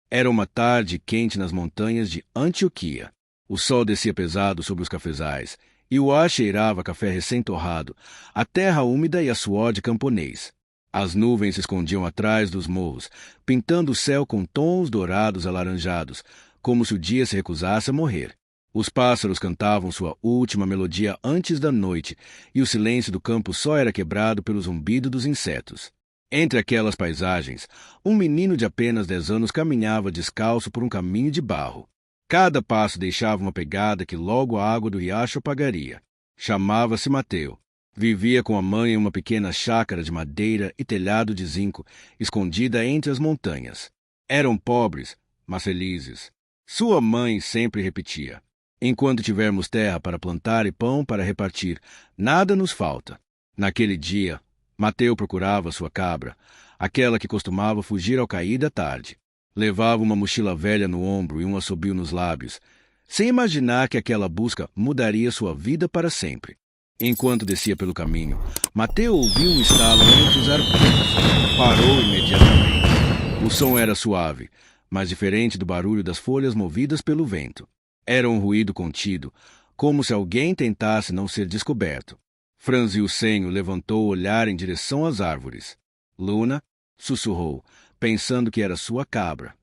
Era uma tarde quente nas montanhas de Antioquia. O sol descia pesado sobre os cafezais, e o ar cheirava a café recém-torrado, a terra úmida e a suor de camponês. As nuvens se escondiam atrás dos morros, pintando o céu com tons dourados alaranjados, como se o dia se recusasse a morrer. Os pássaros cantavam sua última melodia antes da noite, e o silêncio do campo só era quebrado pelo zumbido dos insetos. Entre aquelas paisagens, um menino de apenas 10 anos caminhava descalço por um caminho de barro. Cada passo deixava uma pegada que logo a água do riacho apagaria. Chamava-se Mateu. Vivia com a mãe em uma pequena chácara de madeira e telhado de zinco, escondida entre as montanhas. Eram pobres, mas felizes. Sua mãe sempre repetia: enquanto tivermos terra para plantar e pão para repartir, nada nos falta. Naquele dia, Mateu procurava sua cabra, aquela que costumava fugir ao cair da tarde. Levava uma mochila velha no ombro e um assobio nos lábios, sem imaginar que aquela busca mudaria sua vida para sempre. Enquanto descia pelo caminho, Mateu ouviu um estalo entre os arbustos. Parou imediatamente. O som era suave, mas diferente do barulho das folhas movidas pelo vento. Era um ruído contido, como se alguém tentasse não ser descoberto. Franziu o senho, levantou o olhar em direção às árvores. Luna, sussurrou, pensando que era sua cabra.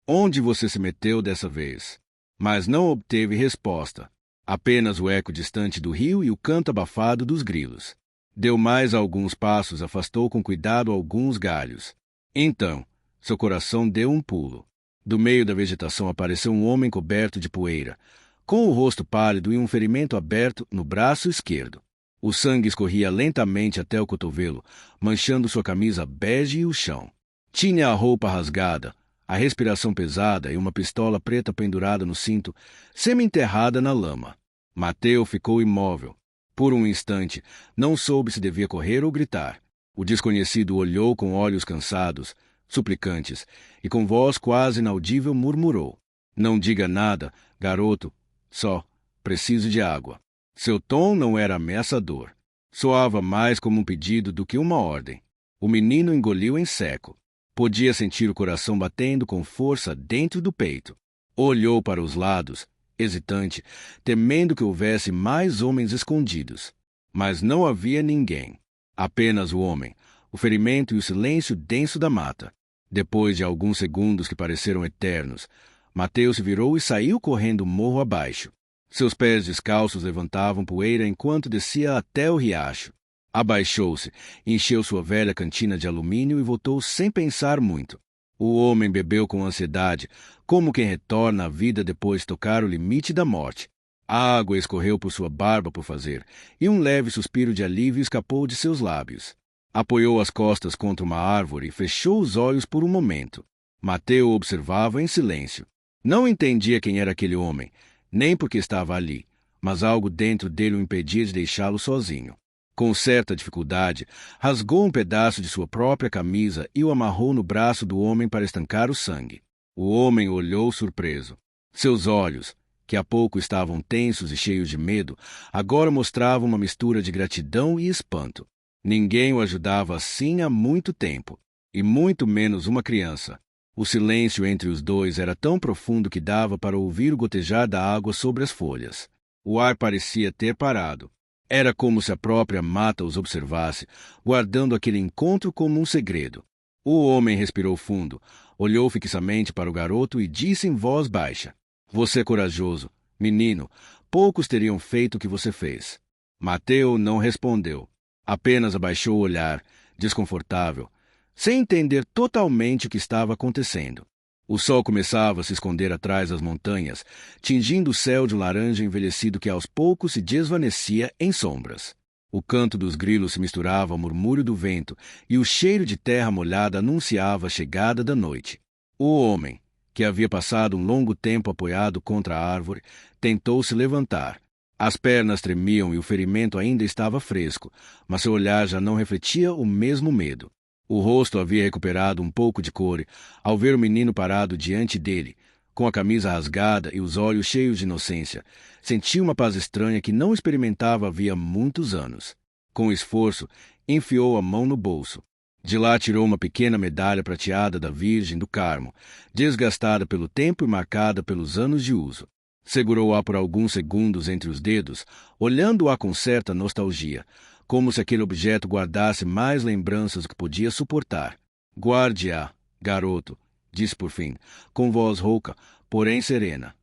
Onde você se meteu dessa vez? Mas não obteve resposta. Apenas o eco distante do rio e o canto abafado dos grilos. Deu mais alguns passos, afastou com cuidado alguns galhos. Então, seu coração deu um pulo. Do meio da vegetação apareceu um homem coberto de poeira, com o rosto pálido e um ferimento aberto no braço esquerdo. O sangue escorria lentamente até o cotovelo, manchando sua camisa bege e o chão. Tinha a roupa rasgada, a respiração pesada e uma pistola preta pendurada no cinto, semi-enterrada na lama. Mateu ficou imóvel. Por um instante, não soube se devia correr ou gritar. O desconhecido olhou com olhos cansados, suplicantes, e com voz quase inaudível murmurou: não diga nada, garoto, só preciso de água. Seu tom não era ameaçador. Soava mais como um pedido do que uma ordem. O menino engoliu em seco. Podia sentir o coração batendo com força dentro do peito. Olhou para os lados, hesitante, temendo que houvesse mais homens escondidos. Mas não havia ninguém. Apenas o homem, o ferimento e o silêncio denso da mata. Depois de alguns segundos que pareceram eternos, Mateu se virou e saiu correndo morro abaixo. Seus pés descalços levantavam poeira enquanto descia até o riacho. Abaixou-se, encheu sua velha cantina de alumínio e voltou sem pensar muito. O homem bebeu com ansiedade, como quem retorna à vida depois de tocar o limite da morte. A água escorreu por sua barba por fazer, e um leve suspiro de alívio escapou de seus lábios. Apoiou as costas contra uma árvore e fechou os olhos por um momento. Mateu observava em silêncio. Não entendia quem era aquele homem, nem porque estava ali, mas algo dentro dele o impedia de deixá-lo sozinho. Com certa dificuldade, rasgou um pedaço de sua própria camisa e o amarrou no braço do homem para estancar o sangue. O homem olhou surpreso. Seus olhos, que há pouco estavam tensos e cheios de medo, agora mostravam uma mistura de gratidão e espanto. Ninguém o ajudava assim há muito tempo, e muito menos uma criança. O silêncio entre os dois era tão profundo que dava para ouvir o gotejar da água sobre as folhas. O ar parecia ter parado. Era como se a própria mata os observasse, guardando aquele encontro como um segredo. O homem respirou fundo, olhou fixamente para o garoto e disse em voz baixa: você é corajoso, menino, poucos teriam feito o que você fez. Mateu não respondeu. Apenas abaixou o olhar, desconfortável, sem entender totalmente o que estava acontecendo. O sol começava a se esconder atrás das montanhas, tingindo o céu de um laranja envelhecido que aos poucos se desvanecia em sombras. O canto dos grilos se misturava ao murmúrio do vento e o cheiro de terra molhada anunciava a chegada da noite. O homem, que havia passado um longo tempo apoiado contra a árvore, tentou se levantar. As pernas tremiam e o ferimento ainda estava fresco, mas seu olhar já não refletia o mesmo medo. O rosto havia recuperado um pouco de cor ao ver o menino parado diante dele, com a camisa rasgada e os olhos cheios de inocência. Sentia uma paz estranha que não experimentava havia muitos anos. Com esforço, enfiou a mão no bolso. De lá tirou uma pequena medalha prateada da Virgem do Carmo, desgastada pelo tempo e marcada pelos anos de uso. Segurou-a por alguns segundos entre os dedos, olhando-a com certa nostalgia, como se aquele objeto guardasse mais lembranças do que podia suportar. Guarde-a, garoto, disse por fim, com voz rouca, porém serena.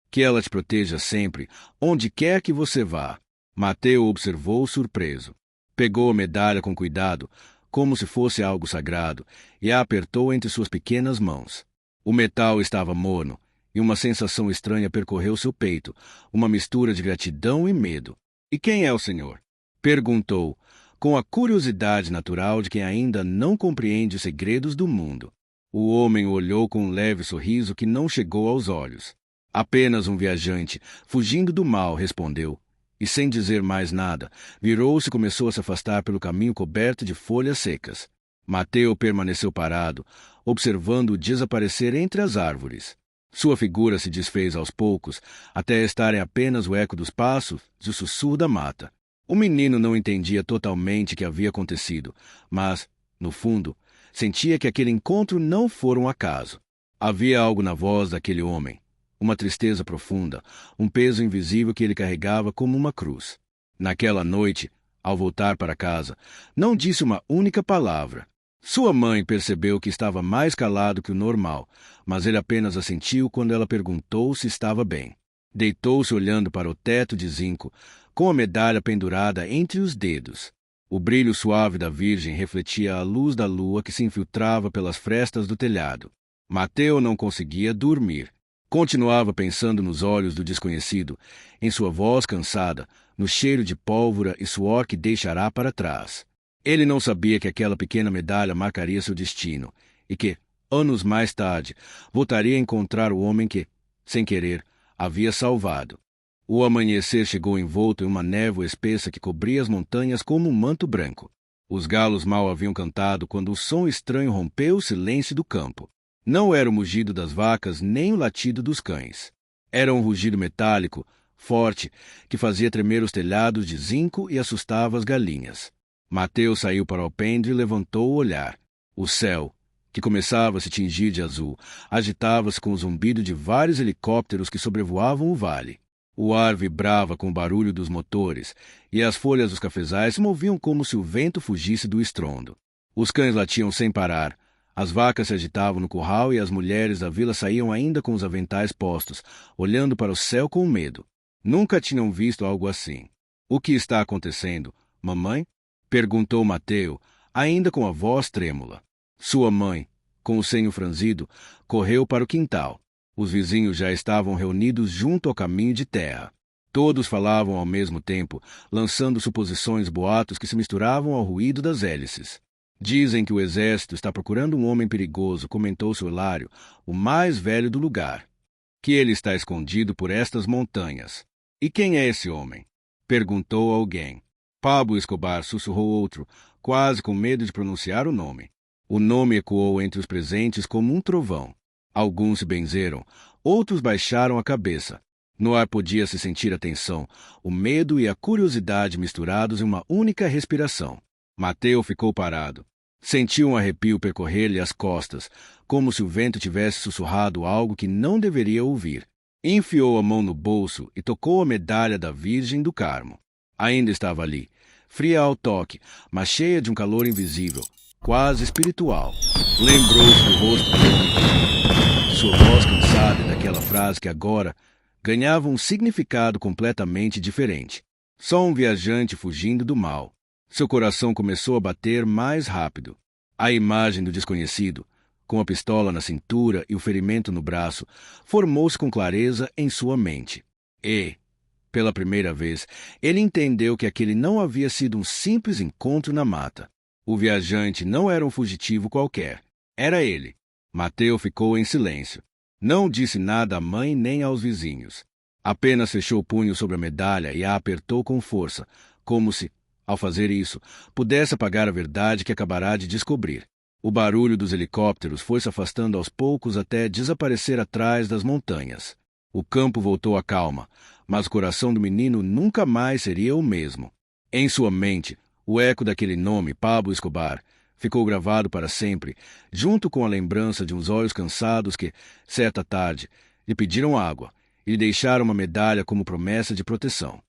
Que ela te proteja sempre, onde quer que você vá. Mateu observou surpreso. Pegou a medalha com cuidado, como se fosse algo sagrado, e a apertou entre suas pequenas mãos. O metal estava morno, e uma sensação estranha percorreu seu peito, uma mistura de gratidão e medo. E quem é o senhor? Perguntou, com a curiosidade natural de quem ainda não compreende os segredos do mundo. O homem o olhou com um leve sorriso que não chegou aos olhos. Apenas um viajante, fugindo do mal, respondeu. E sem dizer mais nada, virou-se e começou a se afastar pelo caminho coberto de folhas secas. Mateu permaneceu parado, observando-o desaparecer entre as árvores. Sua figura se desfez aos poucos, até estarem apenas o eco dos passos e o sussurro da mata. O menino não entendia totalmente o que havia acontecido, mas, no fundo, sentia que aquele encontro não fora um acaso. Havia algo na voz daquele homem. Uma tristeza profunda, um peso invisível que ele carregava como uma cruz. Naquela noite, ao voltar para casa, não disse uma única palavra. Sua mãe percebeu que estava mais calado que o normal, mas ele apenas assentiu quando ela perguntou se estava bem. Deitou-se olhando para o teto de zinco, com a medalha pendurada entre os dedos. O brilho suave da Virgem refletia a luz da lua que se infiltrava pelas frestas do telhado. Mateu não conseguia dormir. Continuava pensando nos olhos do desconhecido, em sua voz cansada, no cheiro de pólvora e suor que deixará para trás. Ele não sabia que aquela pequena medalha marcaria seu destino e que, anos mais tarde, voltaria a encontrar o homem que, sem querer, havia salvado. O amanhecer chegou envolto em uma névoa espessa que cobria as montanhas como um manto branco. Os galos mal haviam cantado quando um som estranho rompeu o silêncio do campo. Não era o mugido das vacas nem o latido dos cães. Era um rugido metálico, forte, que fazia tremer os telhados de zinco e assustava as galinhas. Mateu saiu para o alpendre e levantou o olhar. O céu, que começava a se tingir de azul, agitava-se com o zumbido de vários helicópteros que sobrevoavam o vale. O ar vibrava com o barulho dos motores, e as folhas dos cafezais se moviam como se o vento fugisse do estrondo. Os cães latiam sem parar. As vacas se agitavam no curral e as mulheres da vila saíam ainda com os aventais postos, olhando para o céu com medo. Nunca tinham visto algo assim. O que está acontecendo, mamãe? Perguntou Mateu, ainda com a voz trêmula. Sua mãe, com o senho franzido, correu para o quintal. Os vizinhos já estavam reunidos junto ao caminho de terra. Todos falavam ao mesmo tempo, lançando suposições e boatos que se misturavam ao ruído das hélices. Dizem que o exército está procurando um homem perigoso, comentou Solário, o mais velho do lugar. Que ele está escondido por estas montanhas. E quem é esse homem? Perguntou alguém. Pablo Escobar, sussurrou outro, quase com medo de pronunciar o nome. O nome ecoou entre os presentes como um trovão. Alguns se benzeram, outros baixaram a cabeça. No ar podia-se sentir a tensão, o medo e a curiosidade misturados em uma única respiração. Mateu ficou parado. Sentiu um arrepio percorrer-lhe as costas, como se o vento tivesse sussurrado algo que não deveria ouvir. Enfiou a mão no bolso e tocou a medalha da Virgem do Carmo. Ainda estava ali, fria ao toque, mas cheia de um calor invisível, quase espiritual. Lembrou-se do rosto do homem, de sua voz cansada e daquela frase que agora ganhava um significado completamente diferente. Só um viajante fugindo do mal. Seu coração começou a bater mais rápido. A imagem do desconhecido, com a pistola na cintura e o ferimento no braço, formou-se com clareza em sua mente. E, pela primeira vez, ele entendeu que aquele não havia sido um simples encontro na mata. O viajante não era um fugitivo qualquer. Era ele. Mateu ficou em silêncio. Não disse nada à mãe nem aos vizinhos. Apenas fechou o punho sobre a medalha e a apertou com força, como se, ao fazer isso, pudesse apagar a verdade que acabará de descobrir. O barulho dos helicópteros foi se afastando aos poucos até desaparecer atrás das montanhas. O campo voltou à calma, mas o coração do menino nunca mais seria o mesmo. Em sua mente, o eco daquele nome, Pablo Escobar, ficou gravado para sempre, junto com a lembrança de uns olhos cansados que, certa tarde, lhe pediram água e lhe deixaram uma medalha como promessa de proteção.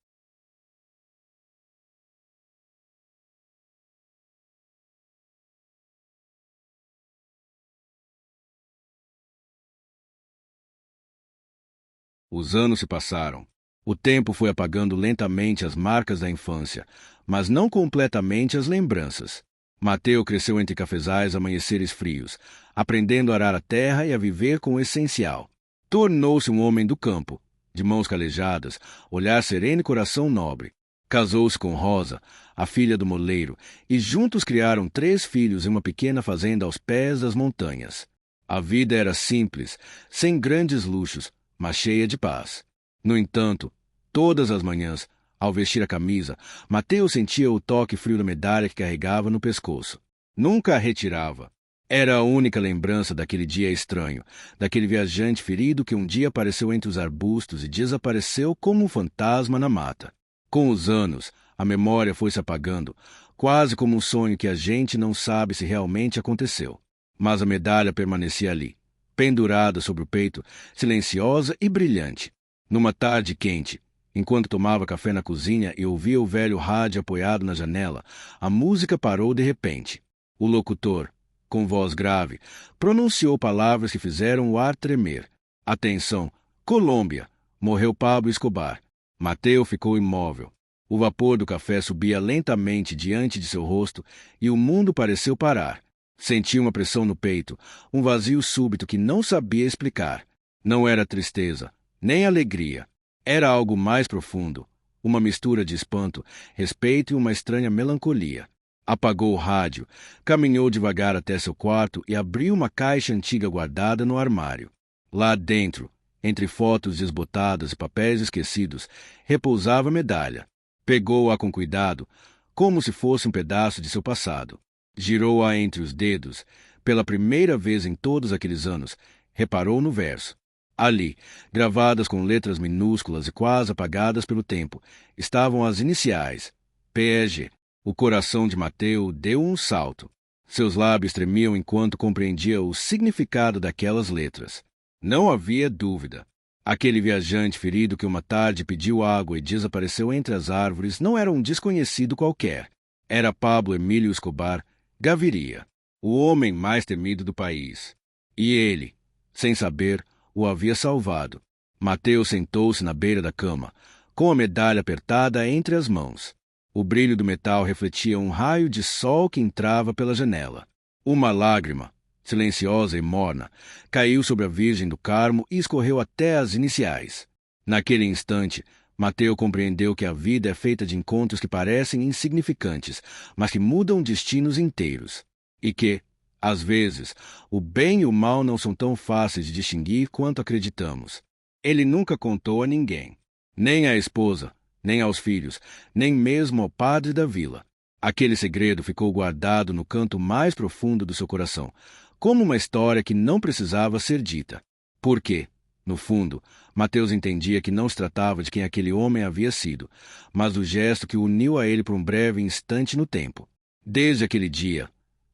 Os anos se passaram. O tempo foi apagando lentamente as marcas da infância, mas não completamente as lembranças. Mateu cresceu entre cafezais amanheceres frios, aprendendo a arar a terra e a viver com o essencial. Tornou-se um homem do campo, de mãos calejadas, olhar sereno e coração nobre. Casou-se com Rosa, a filha do moleiro, e juntos criaram 3 filhos em uma pequena fazenda aos pés das montanhas. A vida era simples, sem grandes luxos, mas cheia de paz. No entanto, todas as manhãs, ao vestir a camisa, Mateu sentia o toque frio da medalha que carregava no pescoço. Nunca a retirava. Era a única lembrança daquele dia estranho, daquele viajante ferido que um dia apareceu entre os arbustos e desapareceu como um fantasma na mata. Com os anos, a memória foi se apagando, quase como um sonho que a gente não sabe se realmente aconteceu. Mas a medalha permanecia ali, pendurada sobre o peito, silenciosa e brilhante. Numa tarde quente, enquanto tomava café na cozinha e ouvia o velho rádio apoiado na janela, a música parou de repente. O locutor, com voz grave, pronunciou palavras que fizeram o ar tremer. Atenção, Colômbia! Morreu Pablo Escobar. Mateu ficou imóvel. O vapor do café subia lentamente diante de seu rosto e o mundo pareceu parar. Sentia uma pressão no peito, um vazio súbito que não sabia explicar. Não era tristeza, nem alegria. Era algo mais profundo, uma mistura de espanto, respeito e uma estranha melancolia. Apagou o rádio, caminhou devagar até seu quarto e abriu uma caixa antiga guardada no armário. Lá dentro, entre fotos desbotadas e papéis esquecidos, repousava a medalha. Pegou-a com cuidado, como se fosse um pedaço de seu passado. Girou-a entre os dedos. Pela primeira vez em todos aqueles anos, reparou no verso. Ali, gravadas com letras minúsculas e quase apagadas pelo tempo, estavam as iniciais, PEG. O coração de Mateu deu um salto. Seus lábios tremiam enquanto compreendia o significado daquelas letras. Não havia dúvida. Aquele viajante ferido que uma tarde pediu água e desapareceu entre as árvores não era um desconhecido qualquer. Era Pablo Emílio Escobar Gaviria, o homem mais temido do país. E ele, sem saber, o havia salvado. Mateu sentou-se na beira da cama, com a medalha apertada entre as mãos. O brilho do metal refletia um raio de sol que entrava pela janela. Uma lágrima, silenciosa e morna, caiu sobre a Virgem do Carmo e escorreu até as iniciais. Naquele instante, Mateu compreendeu que a vida é feita de encontros que parecem insignificantes, mas que mudam destinos inteiros. E que, às vezes, o bem e o mal não são tão fáceis de distinguir quanto acreditamos. Ele nunca contou a ninguém, nem à esposa, nem aos filhos, nem mesmo ao padre da vila. Aquele segredo ficou guardado no canto mais profundo do seu coração, como uma história que não precisava ser dita. Porque, no fundo, Mateus entendia que não se tratava de quem aquele homem havia sido, mas do gesto que o uniu a ele por um breve instante no tempo. Desde aquele dia,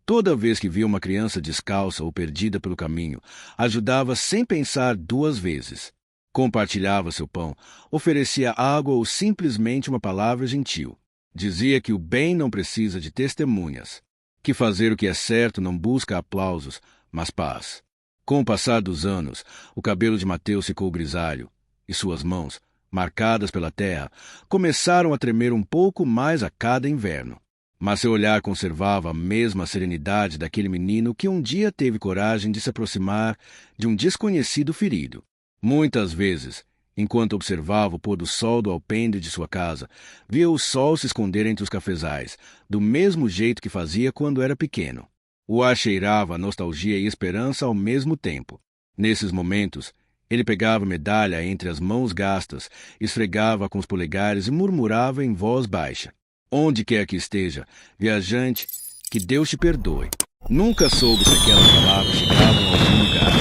toda vez que via uma criança descalça ou perdida pelo caminho, ajudava sem pensar 2 vezes. Compartilhava seu pão, oferecia água ou simplesmente uma palavra gentil. Dizia que o bem não precisa de testemunhas, que fazer o que é certo não busca aplausos, mas paz. Com o passar dos anos, o cabelo de Mateus ficou grisalho, e suas mãos, marcadas pela terra, começaram a tremer um pouco mais a cada inverno. Mas seu olhar conservava a mesma serenidade daquele menino que um dia teve coragem de se aproximar de um desconhecido ferido. Muitas vezes, enquanto observava o pôr do sol do alpendre de sua casa, via o sol se esconder entre os cafezais, do mesmo jeito que fazia quando era pequeno. O ar cheirava a nostalgia e esperança ao mesmo tempo. Nesses momentos, ele pegava a medalha entre as mãos gastas, esfregava com os polegares e murmurava em voz baixa: "Onde quer que esteja, viajante, que Deus te perdoe." Nunca soube se aquelas palavras chegavam a algum lugar,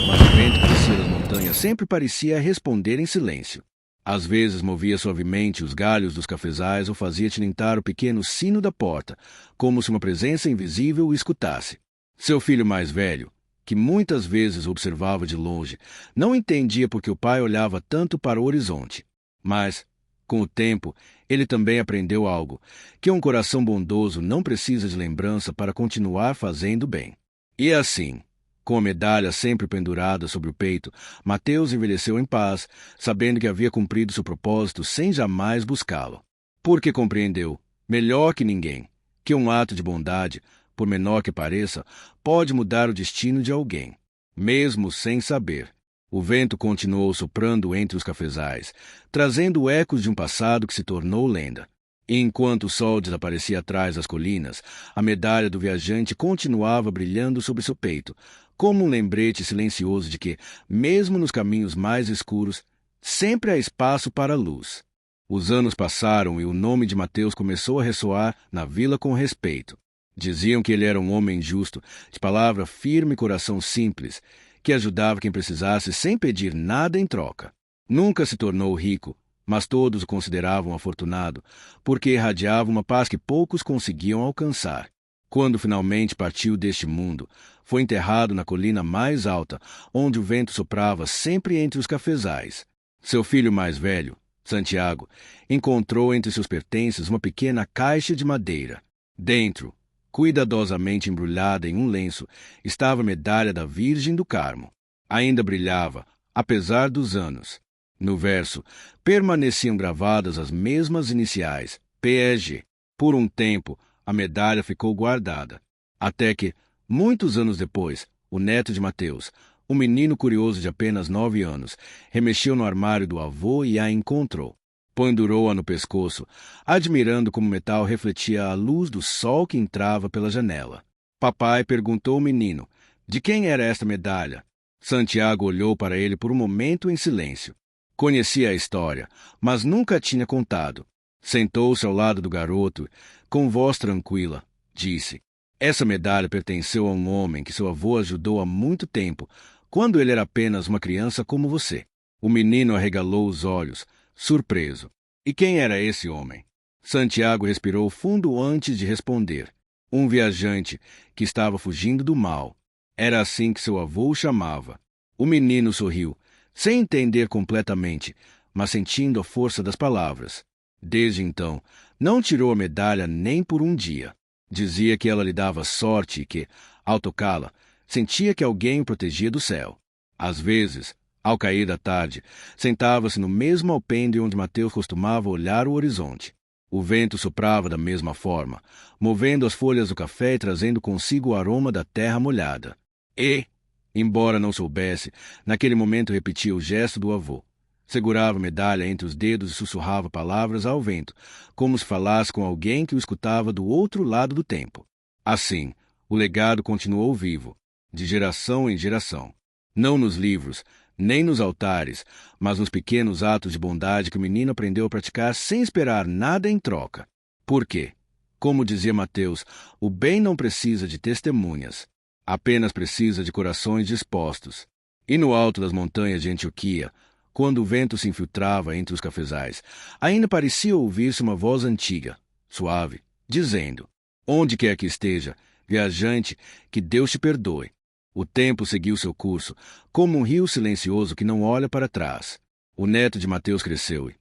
mas o vento que descia das montanhas sempre parecia responder em silêncio. Às vezes movia suavemente os galhos dos cafezais ou fazia tilintar o pequeno sino da porta, como se uma presença invisível o escutasse. Seu filho mais velho, que muitas vezes o observava de longe, não entendia por que o pai olhava tanto para o horizonte. Mas, com o tempo, ele também aprendeu algo, que um coração bondoso não precisa de lembrança para continuar fazendo bem. E assim, com a medalha sempre pendurada sobre o peito, Mateus envelheceu em paz, sabendo que havia cumprido seu propósito sem jamais buscá-lo. Porque compreendeu, melhor que ninguém, que um ato de bondade, por menor que pareça, pode mudar o destino de alguém, mesmo sem saber. O vento continuou soprando entre os cafezais, trazendo ecos de um passado que se tornou lenda. E enquanto o sol desaparecia atrás das colinas, a medalha do viajante continuava brilhando sobre seu peito, como um lembrete silencioso de que, mesmo nos caminhos mais escuros, sempre há espaço para a luz. Os anos passaram e o nome de Mateus começou a ressoar na vila com respeito. Diziam que ele era um homem justo, de palavra firme e coração simples, que ajudava quem precisasse sem pedir nada em troca. Nunca se tornou rico, mas todos o consideravam afortunado, porque irradiava uma paz que poucos conseguiam alcançar. Quando finalmente partiu deste mundo, foi enterrado na colina mais alta, onde o vento soprava sempre entre os cafezais. Seu filho mais velho, Santiago, encontrou entre seus pertences uma pequena caixa de madeira. Dentro, cuidadosamente embrulhada em um lenço, estava a medalha da Virgem do Carmo. Ainda brilhava, apesar dos anos. No verso, permaneciam gravadas as mesmas iniciais, PSG. Por um tempo, a medalha ficou guardada. Até que, muitos anos depois, o neto de Mateus, um menino curioso de apenas 9 anos, remexeu no armário do avô e a encontrou. Pendurou-a no pescoço, admirando como o metal refletia a luz do sol que entrava pela janela. Papai perguntou ao menino, de quem era esta medalha? Santiago olhou para ele por um momento em silêncio. Conhecia a história, mas nunca a tinha contado. Sentou-se ao lado do garoto, com voz tranquila, disse, essa medalha pertenceu a um homem que seu avô ajudou há muito tempo, quando ele era apenas uma criança como você. O menino arregalou os olhos, surpreso. E quem era esse homem? Santiago respirou fundo antes de responder. Um viajante que estava fugindo do mal. Era assim que seu avô o chamava. O menino sorriu, sem entender completamente, mas sentindo a força das palavras. Desde então, não tirou a medalha nem por um dia. Dizia que ela lhe dava sorte e que, ao tocá-la, sentia que alguém o protegia do céu. Às vezes, ao cair da tarde, sentava-se no mesmo alpendre onde Mateus costumava olhar o horizonte. O vento soprava da mesma forma, movendo as folhas do café e trazendo consigo o aroma da terra molhada. E, embora não soubesse, naquele momento repetia o gesto do avô. Segurava a medalha entre os dedos e sussurrava palavras ao vento, como se falasse com alguém que o escutava do outro lado do tempo. Assim, o legado continuou vivo, de geração em geração. Não nos livros, nem nos altares, mas nos pequenos atos de bondade que o menino aprendeu a praticar sem esperar nada em troca. Por quê? Como dizia Mateus, o bem não precisa de testemunhas, apenas precisa de corações dispostos. E no alto das montanhas de Antioquia, quando o vento se infiltrava entre os cafezais, ainda parecia ouvir-se uma voz antiga, suave, dizendo, onde quer que esteja, viajante, que Deus te perdoe. O tempo seguiu seu curso, como um rio silencioso que não olha para trás. O neto de Mateus cresceu e,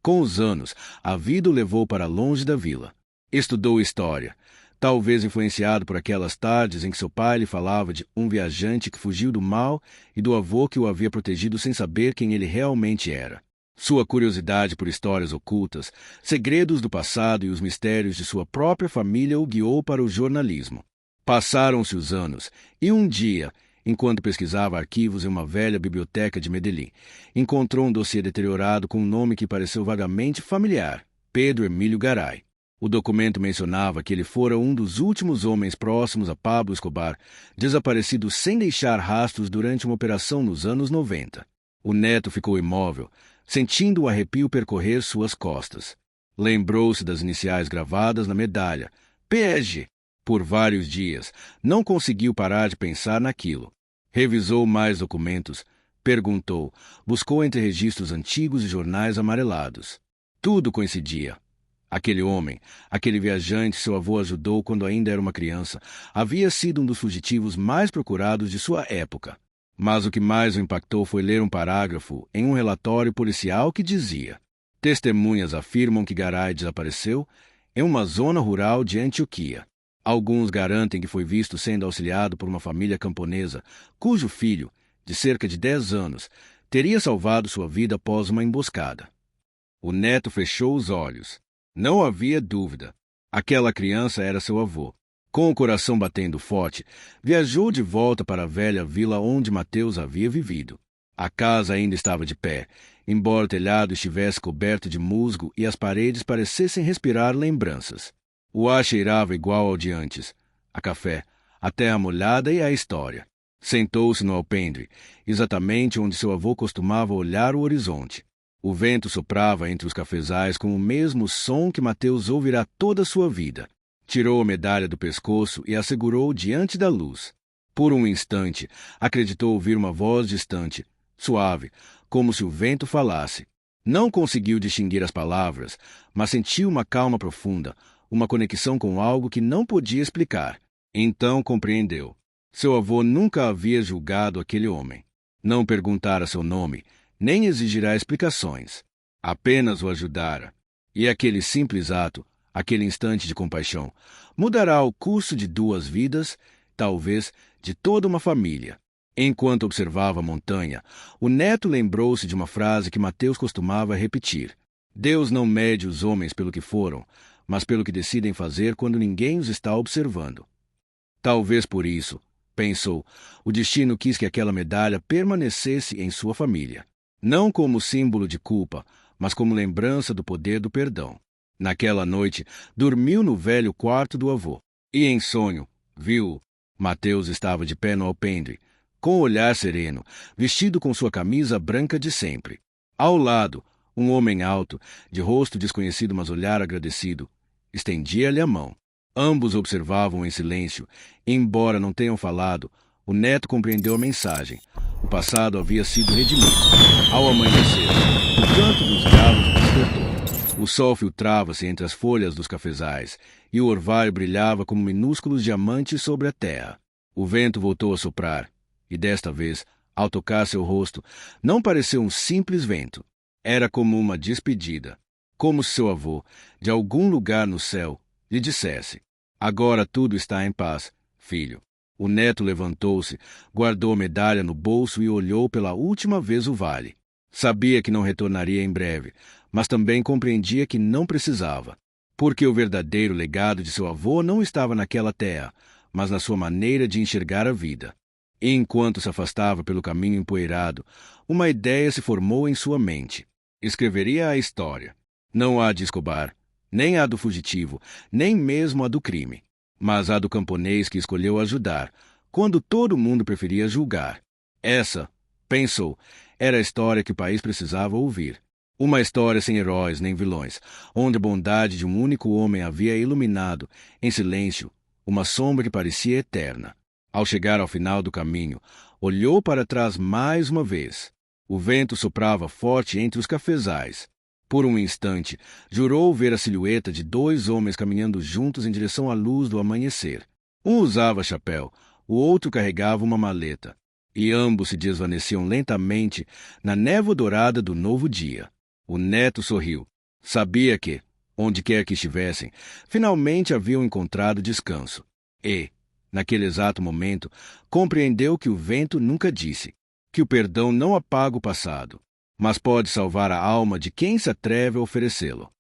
com os anos, a vida o levou para longe da vila. Estudou história, talvez influenciado por aquelas tardes em que seu pai lhe falava de um viajante que fugiu do mal e do avô que o havia protegido sem saber quem ele realmente era. Sua curiosidade por histórias ocultas, segredos do passado e os mistérios de sua própria família o guiou para o jornalismo. Passaram-se os anos, e um dia, enquanto pesquisava arquivos em uma velha biblioteca de Medellín, encontrou um dossiê deteriorado com um nome que pareceu vagamente familiar, Pedro Emílio Garay. O documento mencionava que ele fora um dos últimos homens próximos a Pablo Escobar, desaparecido sem deixar rastros durante uma operação nos anos 90. O neto ficou imóvel, sentindo o arrepio percorrer suas costas. Lembrou-se das iniciais gravadas na medalha, PSG. Por vários dias, não conseguiu parar de pensar naquilo. Revisou mais documentos, Perguntou. Buscou entre registros antigos e jornais amarelados. Tudo coincidia. Aquele homem, aquele viajante seu avô ajudou quando ainda era uma criança, havia sido um dos fugitivos mais procurados de sua época. Mas o que mais o impactou foi ler um parágrafo em um relatório policial que dizia: testemunhas afirmam que Garay desapareceu em uma zona rural de Antioquia. Alguns garantem que foi visto sendo auxiliado por uma família camponesa, cujo filho, de cerca de 10 anos, teria salvado sua vida após uma emboscada. O neto fechou os olhos. Não havia dúvida. Aquela criança era seu avô. Com o coração batendo forte, viajou de volta para a velha vila onde Mateus havia vivido. A casa ainda estava de pé, embora o telhado estivesse coberto de musgo e as paredes parecessem respirar lembranças. O ar cheirava igual ao de antes: a café, a terra molhada e a história. Sentou-se no alpendre, exatamente onde seu avô costumava olhar o horizonte. O vento soprava entre os cafezais com o mesmo som que Mateus ouvirá toda a sua vida. Tirou a medalha do pescoço e a segurou diante da luz. Por um instante, acreditou ouvir uma voz distante, suave, como se o vento falasse. Não conseguiu distinguir as palavras, mas sentiu uma calma profunda, uma conexão com algo que não podia explicar. Então compreendeu. Seu avô nunca havia julgado aquele homem. Não perguntara seu nome, nem exigirá explicações. Apenas o ajudara. E aquele simples ato, aquele instante de compaixão, mudará o curso de 2 vidas, talvez de toda uma família. Enquanto observava a montanha, o neto lembrou-se de uma frase que Mateus costumava repetir: Deus não mede os homens pelo que foram, mas pelo que decidem fazer quando ninguém os está observando. Talvez por isso, pensou, o destino quis que aquela medalha permanecesse em sua família. Não como símbolo de culpa, mas como lembrança do poder do perdão. Naquela noite, dormiu no velho quarto do avô. E em sonho, viu-o. Mateus estava de pé no alpendre, com o olhar sereno, vestido com sua camisa branca de sempre. Ao lado, um homem alto, de rosto desconhecido mas olhar agradecido, estendia-lhe a mão. Ambos observavam em silêncio. Embora não tenham falado, o neto compreendeu a mensagem. O passado havia sido redimido. Ao amanhecer, o canto dos galos despertou. O sol filtrava-se entre as folhas dos cafezais, e o orvalho brilhava como minúsculos diamantes sobre a terra. O vento voltou a soprar, e desta vez, ao tocar seu rosto, não pareceu um simples vento. Era como uma despedida, como se seu avô, de algum lugar no céu, lhe dissesse: agora tudo está em paz, filho. O neto levantou-se, guardou a medalha no bolso e olhou pela última vez o vale. Sabia que não retornaria em breve, mas também compreendia que não precisava, porque o verdadeiro legado de seu avô não estava naquela terra, mas na sua maneira de enxergar a vida. E enquanto se afastava pelo caminho empoeirado, uma ideia se formou em sua mente. Escreveria a história. Não a de Escobar, nem a do fugitivo, nem mesmo a do crime, mas a do camponês que escolheu ajudar, quando todo mundo preferia julgar. Essa, pensou, era a história que o país precisava ouvir. Uma história sem heróis nem vilões, onde a bondade de um único homem havia iluminado, em silêncio, uma sombra que parecia eterna. Ao chegar ao final do caminho, olhou para trás mais uma vez. O vento soprava forte entre os cafezais. Por um instante, jurou ver a silhueta de 2 homens caminhando juntos em direção à luz do amanhecer. Um usava chapéu, o outro carregava uma maleta, e ambos se desvaneciam lentamente na névoa dourada do novo dia. O neto sorriu. Sabia que, onde quer que estivessem, finalmente haviam encontrado descanso. E, naquele exato momento, compreendeu que o vento nunca disse, que o perdão não apaga o passado, mas pode salvar a alma de quem se atreve a oferecê-lo.